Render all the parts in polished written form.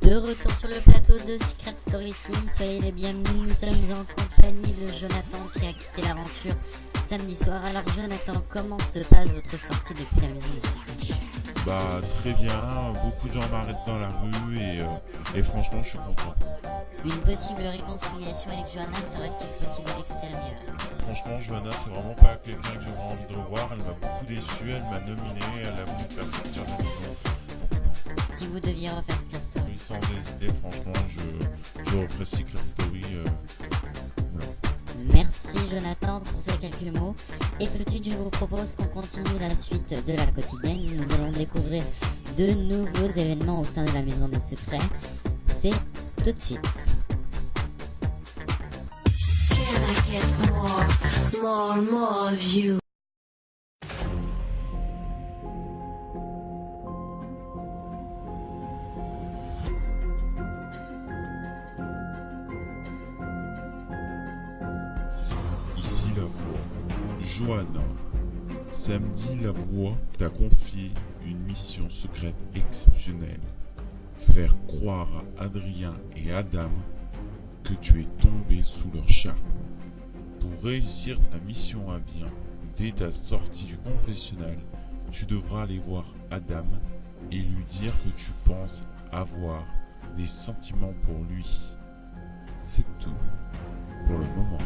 De retour sur le plateau de Secret Story Sim, soyez les bienvenus, nous sommes en compagnie de Jonathan qui a quitté l'aventure samedi soir. Alors Jonathan, comment se passe votre sortie depuis la maison des secrets? Bah très bien, beaucoup de gens m'arrêtent dans la rue et franchement je suis content. Une possible réconciliation avec Johanna serait-il possible à l'extérieur? Franchement Johanna c'est vraiment pas quelqu'un que j'aurais envie de revoir, elle m'a beaucoup déçu, elle m'a nominé, elle a voulu me faire sortir de la maison. Donc non. Si vous deviez refaire Secret Story? Oui, sans hésiter, franchement je referai Secret Story. Voilà. Merci Jonathan pour ces quelques mots. Et tout de suite je vous propose qu'on continue la suite de la quotidienne. Nous allons découvrir de nouveaux événements au sein de la maison des secrets. C'est tout de suite. Can I get more of you? Ici la voix. Johanna. Samedi, la voix t'a confié une mission secrète exceptionnelle. Faire croire à Adrien et Adam que tu es tombé sous leur charme. Pour réussir ta mission à bien, dès ta sortie du confessionnal, tu devras aller voir Adam et lui dire que tu penses avoir des sentiments pour lui. C'est tout pour le moment.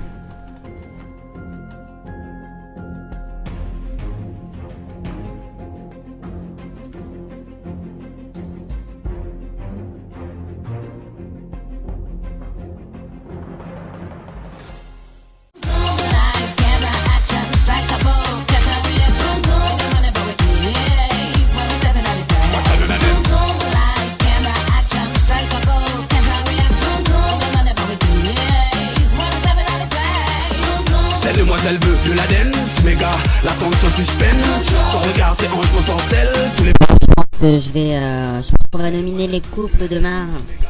Demoiselle veut de la dance, méga, l'attente sans suspense. Son regard c'est ange, sorcelle, tous les Je pense qu'on va nominer les couples demain.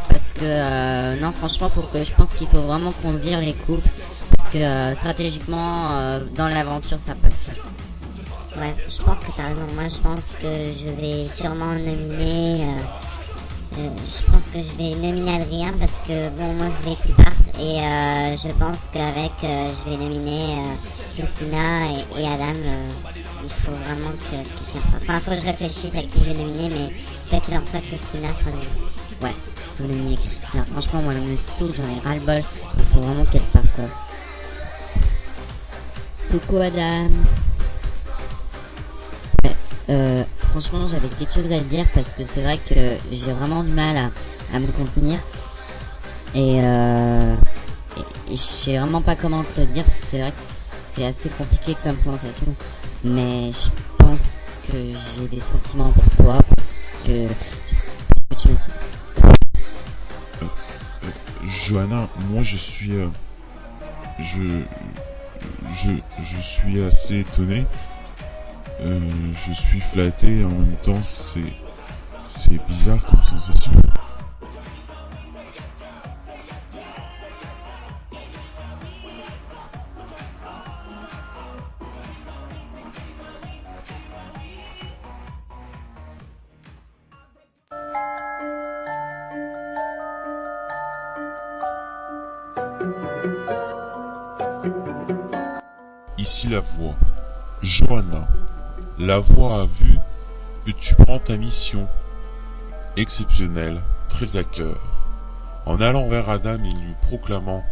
Parce que, non, franchement, je pense qu'il faut vraiment qu'on vire les couples. Parce que, stratégiquement, dans l'aventure, ça peut le faire. Ouais, je pense que t'as raison. Moi, je pense que je vais sûrement nominer. Je pense que je vais nominer Adrien parce que bon, moi je vais qu'il parte et je pense qu'avec je vais nominer Christina et Adam. Il faut vraiment que quelqu'un. Enfin, faut que je réfléchisse à qui je vais nominer, mais quoi qu'il en soit, Christina sera nominée. Ouais, faut nominer Christina. Franchement, moi, elle me saoule, j'en ai ras-le-bol. Il faut vraiment qu'elle parte, quoi. Coucou Adam. Franchement, j'avais quelque chose à dire parce que c'est vrai que j'ai vraiment du mal à me contenir et je sais vraiment pas comment te le dire parce que c'est vrai que c'est assez compliqué comme sensation, mais je pense que j'ai des sentiments pour toi parce que tu le dis. Johanna, moi je suis je suis assez étonné. Je suis flatté et en même temps c'est bizarre comme sensation. Ici la voix. Johanna. La voix a vu que tu prends ta mission exceptionnelle très à cœur. En allant vers Adam et lui proclamant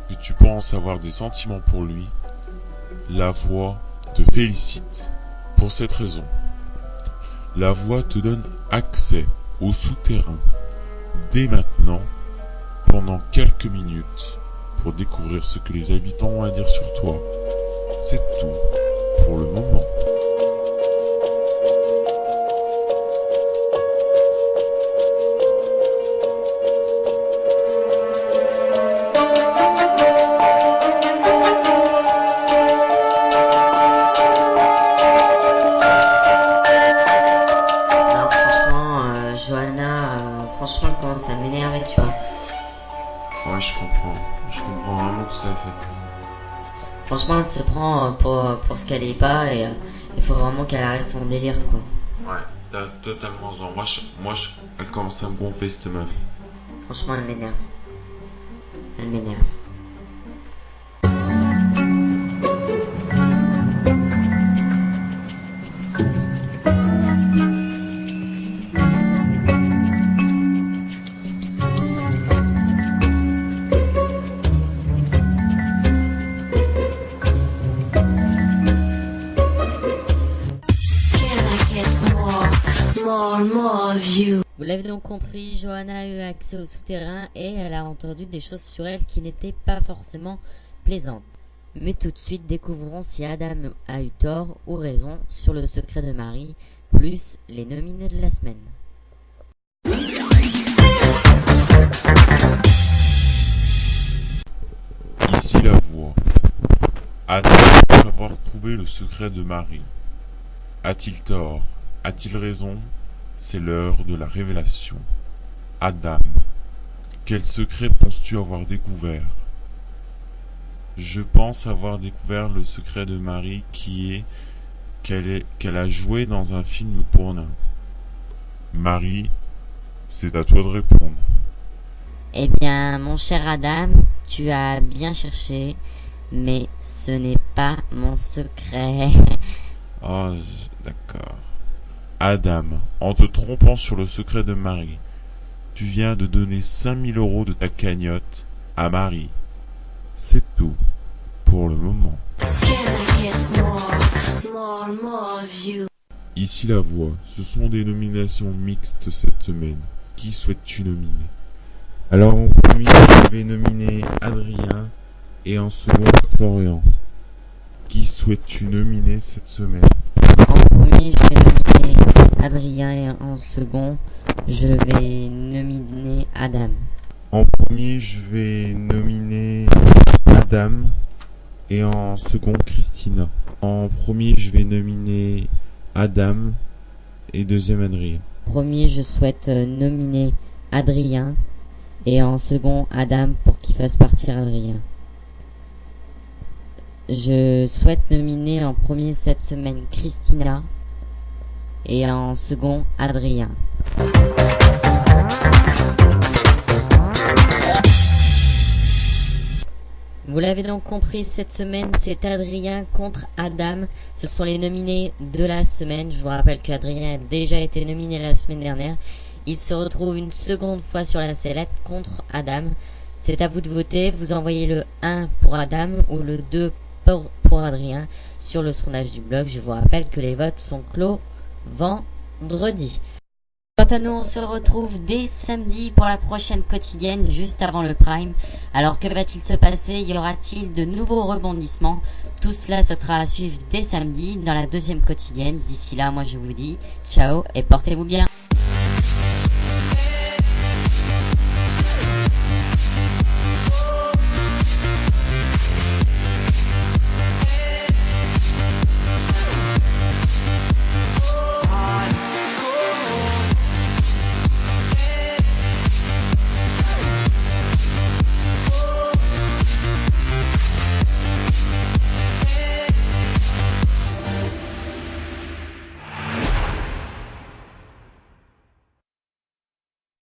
que tu penses avoir des sentiments pour lui, la voix te félicite pour cette raison. La voix te donne accès au souterrain dès maintenant pendant quelques minutes pour découvrir ce que les habitants ont à dire sur toi. C'est tout pour le moment. Franchement, elle commence à m'énerver, tu vois. Ouais, je comprends vraiment tout à fait. Franchement, elle se prend pour ce qu'elle est pas et il faut vraiment qu'elle arrête son délire, quoi. Ouais, t'as totalement raison. Elle commence à me gonfler, cette meuf. Franchement, elle m'énerve. Elle m'énerve. Can I get more of you? Vous l'avez donc compris, Johanna a eu accès au souterrain et elle a entendu des choses sur elle qui n'étaient pas forcément plaisantes. Mais tout de suite, découvrons si Adam a eu tort ou raison sur le secret de Marie, plus les nominés de la semaine. Ici la voix. Adam peut avoir trouvé le secret de Marie. A-t-il tort? A-t-il raison? C'est l'heure de la révélation. Adam, quel secret penses-tu avoir découvert? Je pense avoir découvert le secret de Marie qui est qu'elle a joué dans un film porno. Marie, c'est à toi de répondre. Eh bien, mon cher Adam, tu as bien cherché, mais ce n'est pas mon secret. Ah, d'accord. Adam, en te trompant sur le secret de Marie, tu viens de donner 5000 € de ta cagnotte à Marie. C'est tout, pour le moment. Can I get more of you? Ici la voix, ce sont des nominations mixtes cette semaine. Qui souhaites-tu nominer? Alors en premier, je vais nominer Adrien et en second Florian. Qui souhaites-tu nominer cette semaine? En premier, je vais nominer Adrien et en second, je vais nominer Adam. En premier, je vais nominer Adam et en second Christina. En premier, je vais nominer Adam et deuxième Adrien. En premier, je souhaite nominer Adrien et en second Adam pour qu'il fasse partir Adrien. Je souhaite nominer en premier cette semaine Christina et en second Adrien. Vous l'avez donc compris, cette semaine c'est Adrien contre Adam. Ce sont les nominés de la semaine. Je vous rappelle qu'Adrien a déjà été nominé la semaine dernière. Il se retrouve une seconde fois sur la sellette contre Adam. C'est à vous de voter. Vous envoyez le 1 pour Adam ou le 2 pour Adrien sur le sondage du blog. Je vous rappelle que les votes sont clos vendredi. Quant à nous, on se retrouve dès samedi pour la prochaine quotidienne, juste avant le prime. Alors que va-t-il se passer? Y aura-t-il de nouveaux rebondissements? Tout cela, ça sera à suivre dès samedi dans la deuxième quotidienne. D'ici là, moi je vous dis ciao et portez-vous bien.